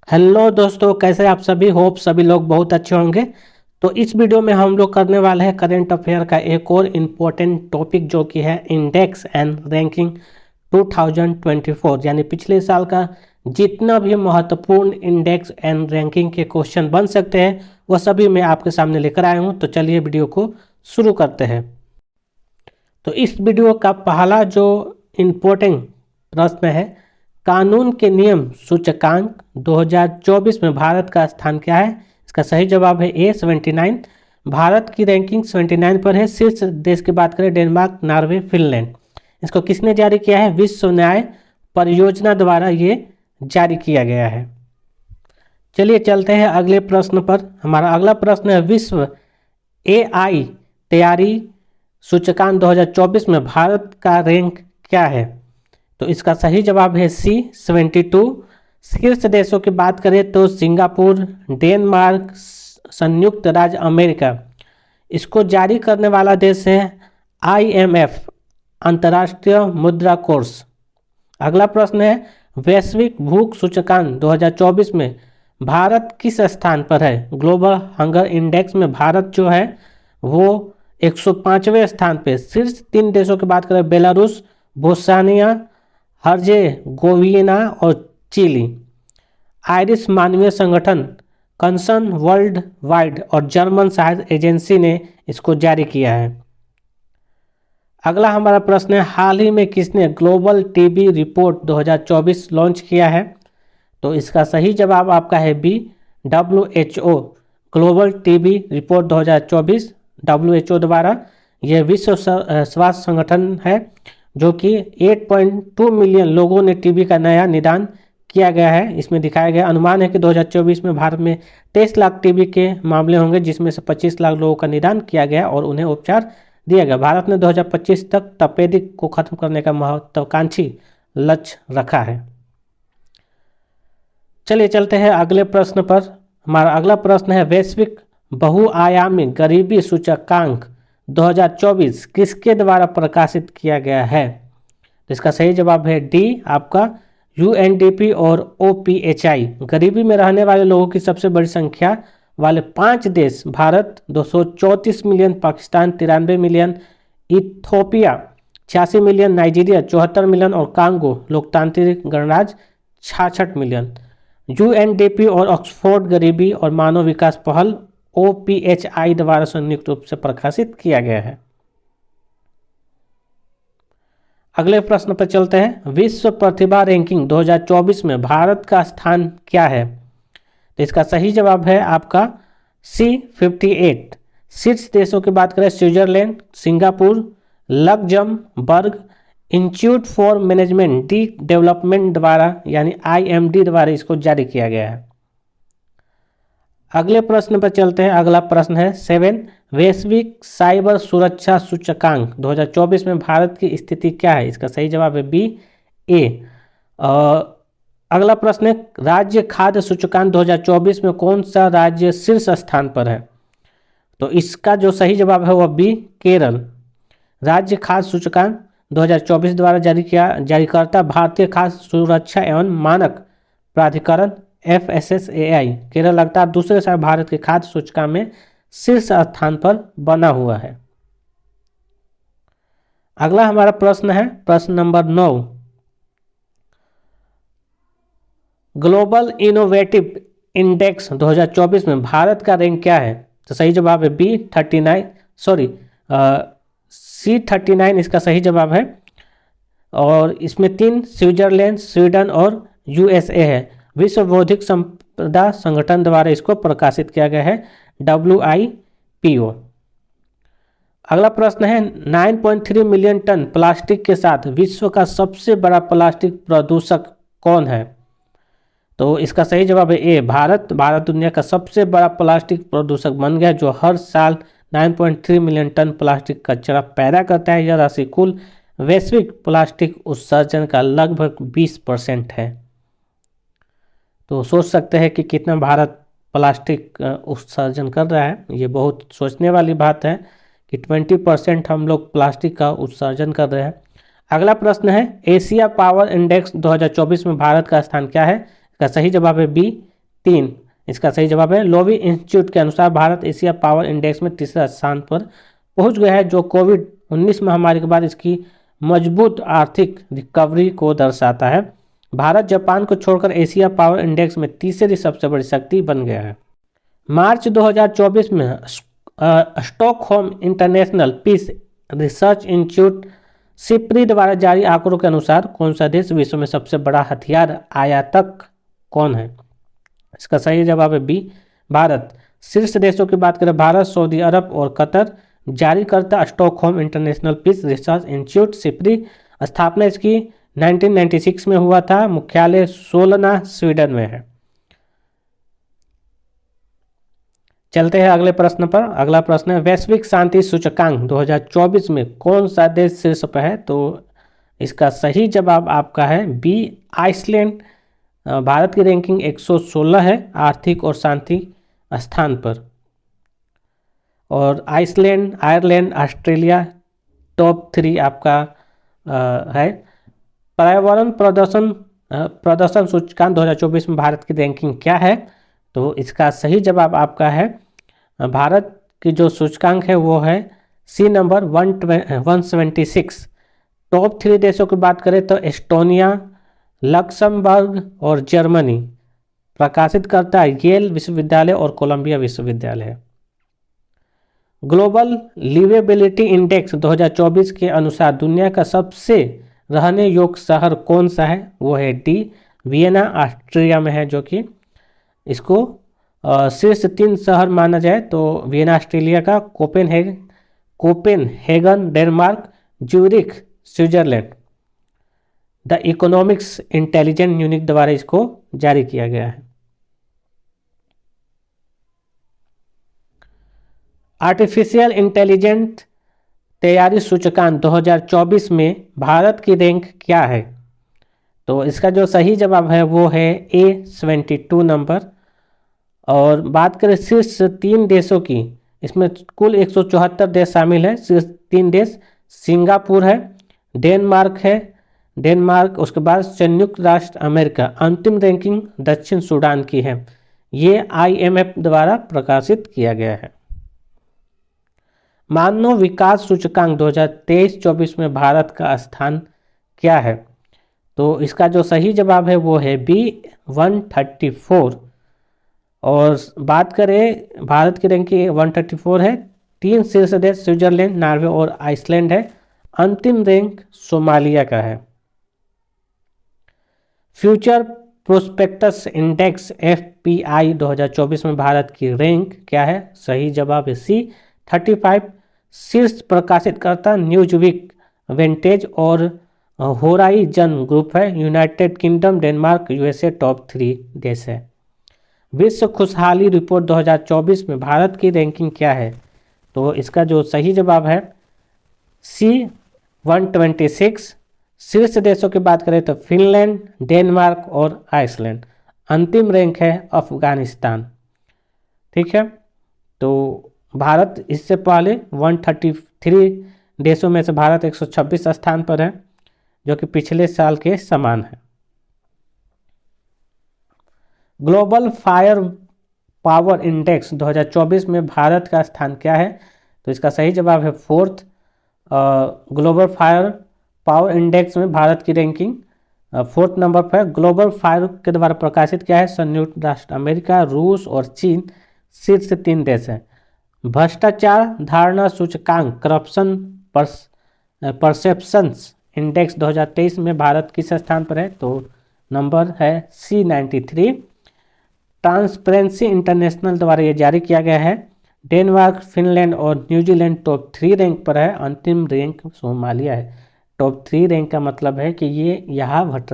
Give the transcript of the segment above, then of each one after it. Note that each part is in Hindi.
हेलो दोस्तों, कैसे आप सभी। होप सभी लोग बहुत अच्छे होंगे। तो इस वीडियो में हम लोग करने वाले हैं करंट अफेयर का एक और इम्पोर्टेंट टॉपिक जो कि है इंडेक्स एंड रैंकिंग 2024, यानी पिछले साल का जितना भी महत्वपूर्ण इंडेक्स एंड रैंकिंग के क्वेश्चन बन सकते हैं वह सभी मैं आपके सामने लेकर आया हूं। तो चलिए वीडियो को शुरू करते हैं। तो इस वीडियो का पहला जो इम्पोर्टेंट प्रश्न है, कानून के नियम सूचकांक 2024 में भारत का स्थान क्या है। इसका सही जवाब है ए 79। भारत की रैंकिंग 79 पर है। शीर्ष देश की बात करें, डेनमार्क, नॉर्वे, फिनलैंड। इसको किसने जारी किया है? विश्व न्याय परियोजना द्वारा ये जारी किया गया है। चलिए चलते हैं अगले प्रश्न पर। हमारा अगला प्रश्न है, विश्व AI तैयारी सूचकांक 2024 में भारत का रैंक क्या है। तो इसका सही जवाब है सी 72। शीर्ष देशों की बात करें तो सिंगापुर, डेनमार्क, संयुक्त राज्य अमेरिका। इसको जारी करने वाला देश है IMF, अंतर्राष्ट्रीय मुद्रा कोष। अगला प्रश्न है, वैश्विक भूख सूचकांक 2024 में भारत किस स्थान पर है। ग्लोबल हंगर इंडेक्स में भारत जो है वो 105वें स्थान पे। शीर्ष 3 देशों की बात करें, बेलारूस, बोस्निया हर्जेगोविना और चिली। आयरिश मानवीय संगठन, कंसर्न वर्ल्ड वाइड और जर्मन साइंस एजेंसी ने इसको जारी किया है। अगला हमारा प्रश्न है, हाल ही में किसने ग्लोबल टीबी रिपोर्ट 2024 लॉन्च किया है। तो इसका सही जवाब आपका है B, WHO global TB report 2024 WHO द्वारा। यह विश्व स्वास्थ्य संगठन है जो कि 8.2 मिलियन लोगों ने टीबी का नया निदान किया गया है। इसमें दिखाया गया अनुमान है कि 2024 में भारत में 23 लाख टीबी के मामले होंगे, जिसमें से 25 लाख लोगों का निदान किया गया और उन्हें उपचार दिया गया। भारत ने 2025 तक तपेदिक को खत्म करने का महत्वाकांक्षी लक्ष्य रखा है। चलिए चलते हैं अगले प्रश्न पर। हमारा अगला प्रश्न है, वैश्विक बहुआयामी गरीबी सूचकांक 2024 किसके द्वारा प्रकाशित किया गया है। तो इसका सही जवाब है डी, आपका UNDP और OPHI। गरीबी में रहने वाले लोगों की सबसे बड़ी संख्या वाले 5 देश, Bharat 234 million, Pakistan 93 million, Ethiopia 86 million, Nigeria 74 million और कांगो लोकतांत्रिक गणराज्य 66 मिलियन। UNDP और ऑक्सफोर्ड गरीबी और मानव विकास पहल OPHI द्वारा संयुक्त रूप से प्रकाशित किया गया है। अगले प्रश्न पर चलते हैं, विश्व प्रतिभा रैंकिंग 2024 में भारत का स्थान क्या है। तो इसका सही जवाब है आपका C 58। शीर्ष देशों की बात करें, Switzerland, Singapore, Luxembourg, institute for management D development द्वारा यानी IMD द्वारा इसको जारी किया गया है। अगले प्रश्न पर चलते हैं। अगला प्रश्न है 7, वैश्विक साइबर सुरक्षा सूचकांक 2024 में भारत की स्थिति क्या है। इसका सही जवाब है बी, ए। अगला प्रश्न है, राज्य खाद्य सूचकांक 2024 में कौन सा राज्य शीर्ष स्थान पर है। तो इसका जो सही जवाब है वह बी, केरल। राज्य खाद्य सूचकांक 2024 द्वारा जारीकर्ता भारतीय खाद्य सुरक्षा एवं मानक प्राधिकरण FSSAI। केरल लगातार दूसरे साल भारत के खाद्य सूचकांक में शीर्ष स्थान पर बना हुआ है। अगला हमारा प्रश्न है प्रश्न नंबर 9, ग्लोबल इनोवेटिव इंडेक्स 2024 में भारत का रैंक क्या है। तो सही जवाब है बी 39, सॉरी C 39 इसका सही जवाब है। और इसमें 3 स्विट्जरलैंड, स्वीडन और USA है। विश्व बौद्धिक संपदा संगठन द्वारा इसको प्रकाशित किया गया है, WIPO। अगला प्रश्न है, 9.3 मिलियन टन प्लास्टिक के साथ विश्व का सबसे बड़ा प्लास्टिक प्रदूषक कौन है। तो इसका सही जवाब है ए, भारत। भारत दुनिया का सबसे बड़ा प्लास्टिक प्रदूषक बन गया, जो हर साल 9.3 मिलियन टन प्लास्टिक कचरा पैदा करता है। यह राशि कुल वैश्विक प्लास्टिक उत्सर्जन का लगभग 20% है। तो सोच सकते हैं कि कितना भारत प्लास्टिक उत्सर्जन कर रहा है। ये बहुत सोचने वाली बात है कि 20% हम लोग प्लास्टिक का उत्सर्जन कर रहे हैं। अगला प्रश्न है, एशिया पावर इंडेक्स 2024 में भारत का स्थान क्या है। इसका सही जवाब है बी, 3। इसका सही जवाब है। लोवी इंस्टीट्यूट के अनुसार भारत एशिया पावर इंडेक्स में तीसरे स्थान पर पहुंच गया है, जो कोविड-19 महामारी के बाद इसकी मजबूत आर्थिक रिकवरी को दर्शाता है। भारत जापान को छोड़कर एशिया पावर इंडेक्स में तीसरी सबसे बड़ी शक्ति बन गया है। मार्च 2024 में Stockholm International Peace Research Institute SIPRI द्वारा जारी आंकड़ों के अनुसार कौन सा देश विश्व में सबसे बड़ा हथियार आयातक कौन है? इसका सही जवाब है बी, भारत। शीर्ष देशों की बात करें, भारत, सऊदी अरब और कतर। जारी करता Stockholm International Peace Research Institute SIPRI. स्थापना इसकी 1996 में हुआ था। मुख्यालय सोलना, स्वीडन में है। चलते हैं अगले प्रश्न पर। अगला प्रश्न है, वैश्विक शांति सूचकांक 2024 में कौन सा देश शीर्ष पर है? तो इसका सही जवाब आपका है बी, आइसलैंड। भारत की रैंकिंग 116 है आर्थिक और शांति स्थान पर, और आइसलैंड, आयरलैंड, ऑस्ट्रेलिया टॉप 3 आपका है। पर्यावरण प्रदर्शन सूचकांक 2024 में भारत की रैंकिंग क्या है? तो इसका सही जवाब आपका है, भारत की जो सूचकांक है वो है सी नंबर 176। टॉप 3 देशों की बात करें तो एस्टोनिया, लक्समबर्ग और जर्मनी। प्रकाशित करता है येल विश्वविद्यालय और कोलंबिया विश्वविद्यालय है। ग्लोबल लिवेबिलिटी इंडेक्स 2024 के अनुसार दुनिया का सबसे रहने योग्य शहर कौन सा है? वो है डी, वियना, ऑस्ट्रिया में है, जो कि इसको शीर्ष 3 शहर माना जाए तो वियना ऑस्ट्रेलिया का, Copenhagen Denmark, Zurich Switzerland. The economics intelligence unit द्वारा इसको जारी किया गया है। आर्टिफिशियल इंटेलिजेंस तैयारी सूचकांक 2024 में भारत की रैंक क्या है? तो इसका जो सही जवाब है वो है ए, 72 नंबर। और बात करें शीर्ष 3 देशों की, इसमें कुल 174 देश शामिल है। शीर्ष 3 देश सिंगापुर है, डेनमार्क है, उसके बाद संयुक्त राष्ट्र अमेरिका। अंतिम रैंकिंग दक्षिण सूडान की है। ये IMF द्वारा प्रकाशित किया गया है। मानव विकास सूचकांक 2023-24 में भारत का स्थान क्या है? तो इसका जो सही जवाब है वो है बी, 134। और बात करें भारत की रैंकिंग 134 है। 3 शीर्ष देश स्विट्जरलैंड, नॉर्वे और आइसलैंड है। अंतिम रैंक सोमालिया का है। फ्यूचर प्रोस्पेक्टस इंडेक्स FPI 2024 में भारत की रैंक क्या है? सही जवाब है सी, 35। शीर्ष प्रकाशित करता न्यूजवीक, वेंटेज और होराइजन ग्रुप है। United kingdom, Denmark, USA top 3 देश है। विश्व खुशहाली रिपोर्ट 2024 में भारत की रैंकिंग क्या है? तो इसका जो सही जवाब है सी, 126। शीर्ष देशों की बात करें तो फिनलैंड, डेनमार्क और आइसलैंड। अंतिम रैंक है अफगानिस्तान। ठीक है, तो भारत इससे पहले 133 देशों में से भारत 126 स्थान पर है, जो कि पिछले साल के समान है। ग्लोबल फायर पावर इंडेक्स 2024 में भारत का स्थान क्या है? तो इसका सही जवाब है 4th। Global fire power index में भारत की रैंकिंग 4th नंबर पर। ग्लोबल फायर के द्वारा प्रकाशित किया है संयुक्त राष्ट्र अमेरिका, रूस और चीन शीर्ष 3 देश हैं। भ्रष्टाचार धारणा सूचकांक करप्शन परसेप्शंस इंडेक्स 2023 में भारत किस स्थान पर है? तो नंबर है C93। ट्रांसपेरेंसी इंटरनेशनल द्वारा ये जारी किया गया है। डेनमार्क, फिनलैंड और न्यूजीलैंड टॉप 3 रैंक पर है। अंतिम रैंक सोमालिया है। टॉप 3 रैंक का मतलब है कि ये यहाँ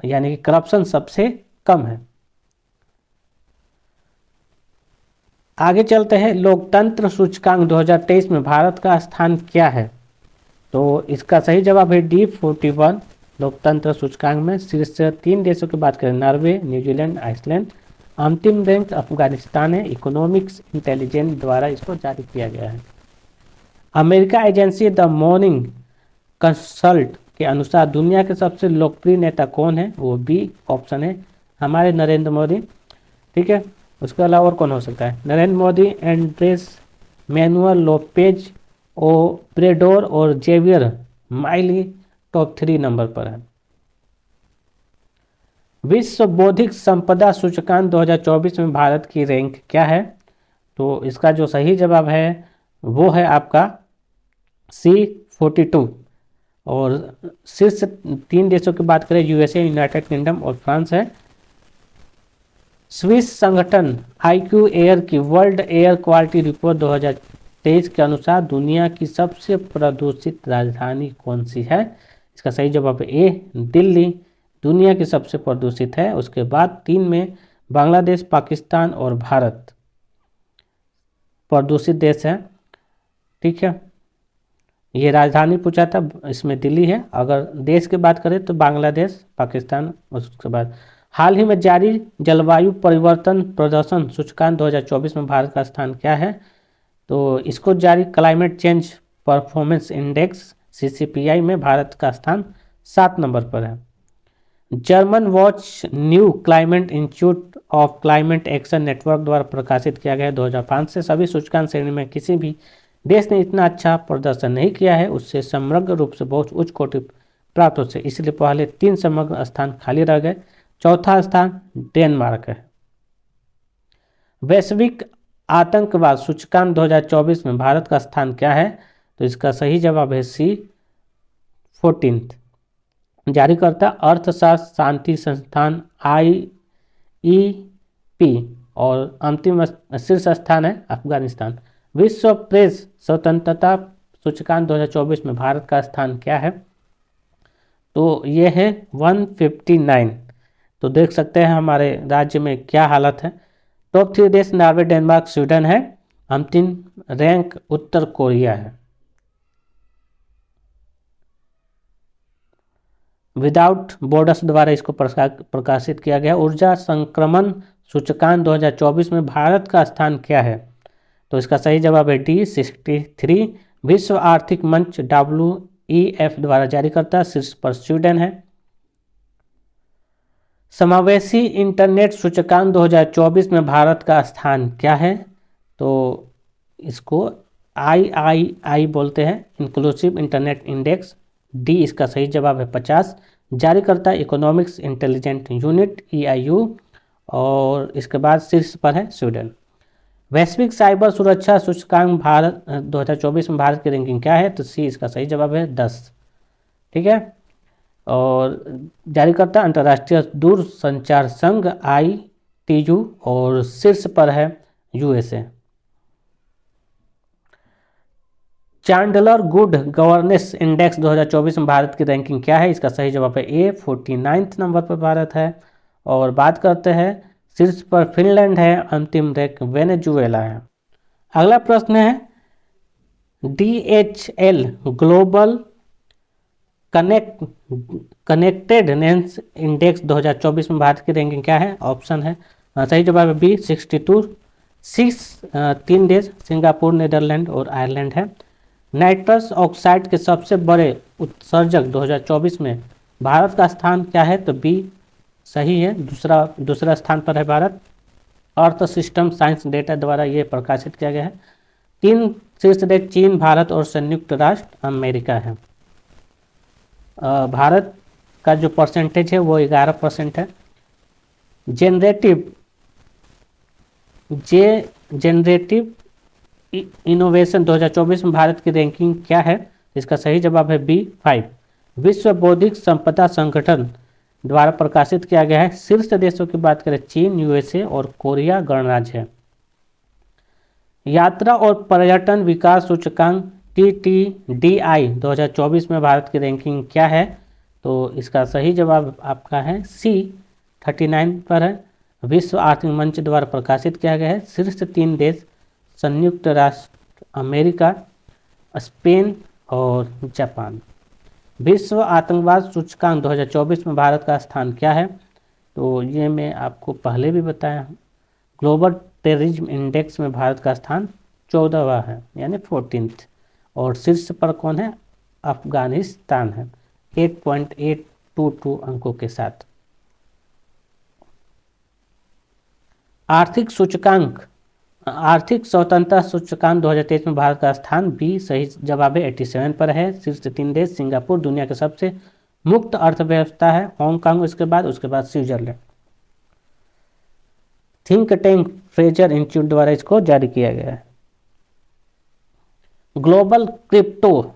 यानी कि करप्शन सबसे कम है। आगे चलते हैं। लोकतंत्र सूचकांक 2023 में भारत का स्थान क्या है? तो इसका सही जवाब है डी, 41। लोकतंत्र सूचकांक में शीर्ष 3 देशों की बात करें, नॉर्वे, न्यूजीलैंड, आइसलैंड। अंतिम रैंक अफगानिस्तान है। इकोनॉमिक्स इंटेलिजेंस द्वारा इसको जारी किया गया है। America agency the morning consult के अनुसार दुनिया के सबसे लोकप्रिय नेता कौन है? वो बी ऑप्शन है हमारे नरेंद्र मोदी। ठीक है। उसके अलावा और कौन हो सकता है? Narendra Modi, Andres Manuel Lopez Obrador और जेवियर माइली टॉप 3 नंबर पर है। विश्व बौद्धिक संपदा सूचकांक 2024 में भारत की रैंक क्या है? तो इसका जो सही जवाब है वो है आपका C42। और शीर्ष 3 देशों की बात करें, यूएसए, यूनाइटेड किंगडम और फ्रांस है। स्विस संगठन IQ एयर की वर्ल्ड एयर क्वालिटी रिपोर्ट 2023 के अनुसार दुनिया की सबसे प्रदूषित राजधानी कौन सी है? इसका सही जवाब है ए, दिल्ली दुनिया की सबसे प्रदूषित है। उसके बाद 3 में बांग्लादेश, पाकिस्तान और भारत प्रदूषित देश है। ठीक है, ये राजधानी पूछा था, इसमें दिल्ली है। अगर देश की बात करें तो बांग्लादेश, पाकिस्तान। उसके बाद हाल ही में जारी जलवायु परिवर्तन प्रदर्शन सूचकांक 2024 में भारत का स्थान क्या है? तो इसको जारी climate change performance index CCPI में भारत का स्थान 7 नंबर पर है। German watch new climate institute of climate action network द्वारा प्रकाशित किया गया है 2005 से। सभी सूचकांक श्रेणी में किसी भी देश ने इतना अच्छा प्रदर्शन नहीं किया है, उससे समग्र रूप से बहुत उच्च कोटि प्राप्त हो सके, इसलिए पहले 3 समग्र स्थान खाली रह गए। चौथा स्थान डेनमार्क है। वैश्विक आतंकवाद सूचकांक 2024 में भारत का स्थान क्या है? तो इसका सही जवाब है C14। जारीकर्ता अर्थशास्त्र शांति संस्थान IEP और अंतिम शीर्ष स्थान है अफगानिस्तान। विश्व प्रेस स्वतंत्रता सूचकांक 2024 में भारत का स्थान क्या है? तो ये है 159। तो देख सकते हैं हमारे राज्य में क्या हालत है। टॉप 3 देश नॉर्वे, डेनमार्क, स्वीडन है। अंतिम रैंक उत्तर कोरिया है। विदाउट बॉर्डर्स द्वारा इसको प्रकाशित किया गया। ऊर्जा संक्रमण सूचकांक 2024 में भारत का स्थान क्या है? तो इसका सही जवाब है D63। विश्व आर्थिक मंच WEF द्वारा जारी करता शीर्ष पर स्वीडन है। समावेशी इंटरनेट सूचकांक 2024 में भारत का स्थान क्या है? तो इसको III बोलते हैं, इंक्लूसिव इंटरनेट इंडेक्स। D इसका सही जवाब है 50। जारी करता इकोनॉमिक्स इंटेलिजेंट यूनिट EIU और इसके बाद शीर्ष पर है स्वीडन। वैश्विक साइबर सुरक्षा सूचकांक भारत 2024 में भारत की रैंकिंग क्या है? तो C इसका सही जवाब है 10। ठीक है, और जारी करता अंतर्राष्ट्रीय दूरसंचार संघ ITU और शीर्ष पर है USA। Chandler good governance index 2024 में भारत की रैंकिंग क्या है? इसका सही जवाब है A, 49 नंबर पर भारत है। और बात करते हैं शीर्ष पर फिनलैंड है, अंतिम रैंक वेनेजुएला है। अगला प्रश्न है DHL ग्लोबल कनेक्टेडनेस इंडेक्स 2024 में भारत की रैंकिंग क्या है? ऑप्शन है सही जवाब है B, 62। 3 देश सिंगापुर, नीदरलैंड और आयरलैंड है। नाइट्रस ऑक्साइड के सबसे बड़े उत्सर्जक 2024 में भारत का स्थान क्या है? तो B सही है, दूसरा स्थान पर है Bharat. Earth system science data द्वारा ये प्रकाशित किया गया है। 3 शीर्ष देश चीन, भारत और संयुक्त राष्ट्र अमेरिका है। भारत का जो परसेंटेज है वो 11% है। जेनरेटिव इनोवेशन 2024 में भारत की रैंकिंग क्या है? इसका सही जवाब है B, 5। विश्व बौद्धिक संपदा संगठन द्वारा प्रकाशित किया गया है। शीर्ष देशों की बात करें चीन, USA और कोरिया गणराज्य है। यात्रा और पर्यटन विकास सूचकांक TTDI 2024 में भारत की रैंकिंग क्या है? तो इसका सही जवाब आपका है C, 39 पर है। विश्व आर्थिक मंच द्वारा प्रकाशित किया गया है। शीर्ष 3 देश संयुक्त राष्ट्र अमेरिका, स्पेन और जापान। विश्व आतंकवाद सूचकांक 2024 में भारत का स्थान क्या है? तो ये मैं आपको पहले भी बताया हूँ। ग्लोबल टेररिज्म इंडेक्स में भारत का स्थान 14वां है, यानी 14th। और शीर्ष पर कौन है? अफगानिस्तान है 8.822 अंकों के साथ। आर्थिक सूचकांक, आर्थिक स्वतंत्रता सूचकांक 2023 में भारत का स्थान बी सही जवाब है 87 पर है। शीर्ष 3 देश सिंगापुर दुनिया के सबसे मुक्त अर्थव्यवस्था है, हांगकांग उसके बाद Switzerland. Think tank Fraser institute द्वारा इसको जारी किया गया है। ग्लोबल क्रिप्टो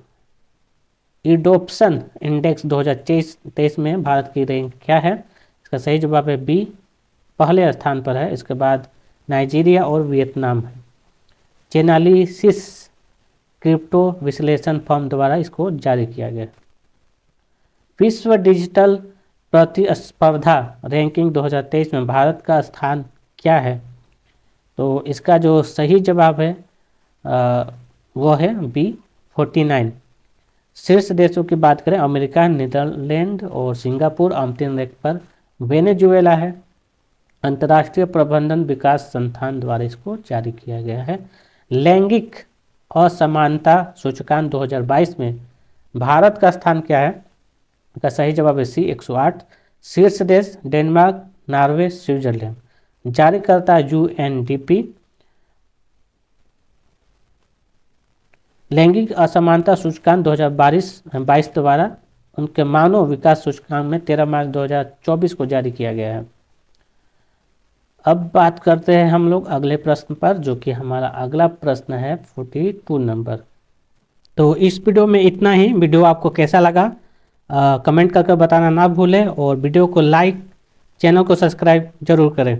एडोप्शन इंडेक्स 2023 में भारत की रैंक क्या है? इसका सही जवाब है बी, पहले स्थान पर है। इसके बाद नाइजीरिया और वियतनाम है। चेनालिसिस क्रिप्टो विश्लेषण फर्म द्वारा इसको जारी किया गया। विश्व डिजिटल प्रतिस्पर्धा रैंकिंग 2023 में भारत का स्थान क्या है? तो इसका जो सही जवाब है वो है बी 49। शीर्ष देशों की बात करें, अमेरिका, नीदरलैंड और सिंगापुर अंतिम रैंक पर। वेनेजुएला है। अंतर्राष्ट्रीय प्रबंधन विकास संस्थान द्वारा इसको जारी किया गया है। लैंगिक असमानता सूचकांक 2022 में भारत का स्थान क्या है? इसका सही जवाब है सी 108। शीर्ष देश डेनमार्क, नॉर्वे, स्विट्जरलैंड। जारीकर्ता यूएनडीपी। लैंगिक असमानता सूचकांक 2022 द्वारा उनके मानव विकास सूचकांक में 13 मार्च 2024 को जारी किया गया है। अब बात करते हैं हम लोग अगले प्रश्न पर, जो कि हमारा अगला प्रश्न है 42 नंबर। तो इस वीडियो में इतना ही। वीडियो आपको कैसा लगा कमेंट करके बताना ना भूलें और वीडियो को लाइक, चैनल को सब्सक्राइब जरूर करें।